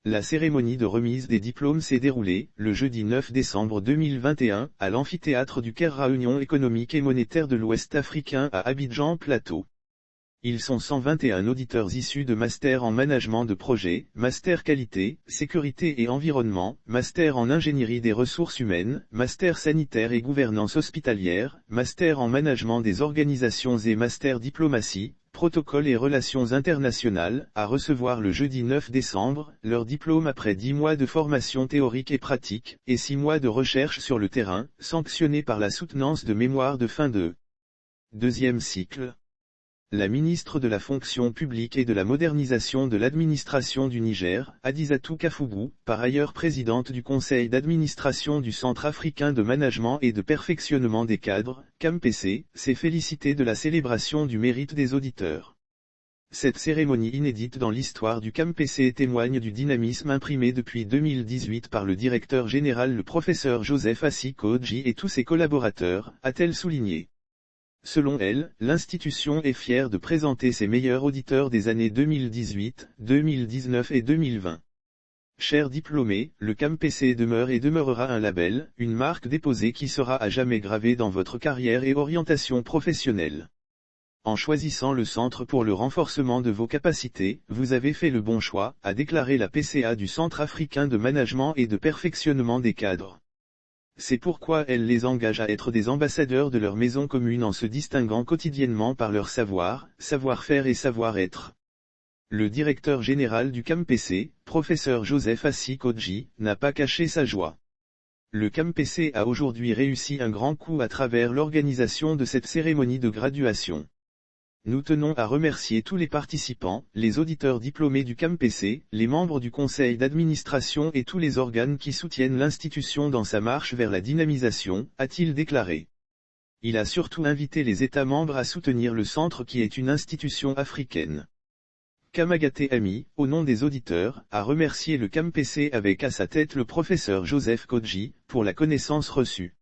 La cérémonie de remise des diplômes s'est déroulée, le jeudi 9 décembre 2021, à l'amphithéâtre du Caire Réunion économique et monétaire de l'Ouest africain à Abidjan Plateau. Ils sont 121 auditeurs issus de Master en Management de Projet, Master Qualité, Sécurité et Environnement, Master en Ingénierie des Ressources Humaines, Master Sanitaire et Gouvernance Hospitalière, Master en Management des Organisations et Master Diplomatie, Protocole et Relations Internationales, à recevoir le jeudi 9 décembre, leur diplôme après 10 mois de formation théorique et pratique, et 6 mois de recherche sur le terrain, sanctionnés par la soutenance de mémoire de fin de deuxième cycle. La ministre de la Fonction publique et de la modernisation de l'administration du Niger, Hadizatou Kafougou, par ailleurs présidente du conseil d'administration du Centre africain de management et de perfectionnement des cadres, CAMPC, s'est félicitée de la célébration du mérite des auditeurs. Cette cérémonie inédite dans l'histoire du CAMPC témoigne du dynamisme imprimé depuis 2018 par le directeur général le professeur Joseph Assi Kodji et tous ses collaborateurs, a-t-elle souligné. Selon elle, l'institution est fière de présenter ses meilleurs auditeurs des années 2018, 2019 et 2020. Chers diplômés, le CAMPC demeure et demeurera un label, une marque déposée qui sera à jamais gravée dans votre carrière et orientation professionnelle. En choisissant le centre pour le renforcement de vos capacités, vous avez fait le bon choix, a déclaré la PCA du Centre africain de management et de perfectionnement des cadres. C'est pourquoi elle les engage à être des ambassadeurs de leur maison commune en se distinguant quotidiennement par leur savoir, savoir-faire et savoir-être. Le directeur général du CAMPC, professeur Joseph Assi Kodji, n'a pas caché sa joie. Le CAMPC a aujourd'hui réussi un grand coup à travers l'organisation de cette cérémonie de graduation. Nous tenons à remercier tous les participants, les auditeurs diplômés du CAMPC, les membres du conseil d'administration et tous les organes qui soutiennent l'institution dans sa marche vers la dynamisation, a-t-il déclaré. Il a surtout invité les États membres à soutenir le centre qui est une institution africaine. Kamagaté Ami, au nom des auditeurs, a remercié le CAMPC avec à sa tête le professeur Joseph Kodji, pour la connaissance reçue.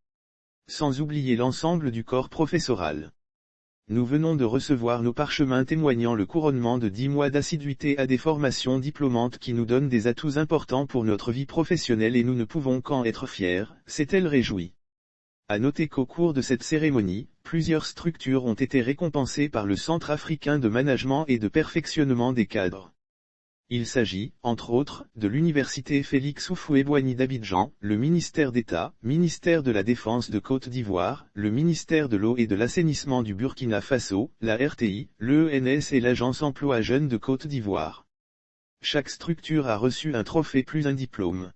Sans oublier l'ensemble du corps professoral. Nous venons de recevoir nos parchemins témoignant le couronnement de 10 mois d'assiduité à des formations diplômantes qui nous donnent des atouts importants pour notre vie professionnelle et nous ne pouvons qu'en être fiers, s'est-elle réjouie. À noter qu'au cours de cette cérémonie, plusieurs structures ont été récompensées par le Centre africain de management et de perfectionnement des cadres. Il s'agit, entre autres, de l'Université Félix Houphouët-Boigny d'Abidjan, le ministère d'État, ministère de la Défense de Côte d'Ivoire, le ministère de l'Eau et de l'Assainissement du Burkina Faso, la RTI, l'ENS et l'Agence Emploi Jeunes de Côte d'Ivoire. Chaque structure a reçu un trophée plus un diplôme.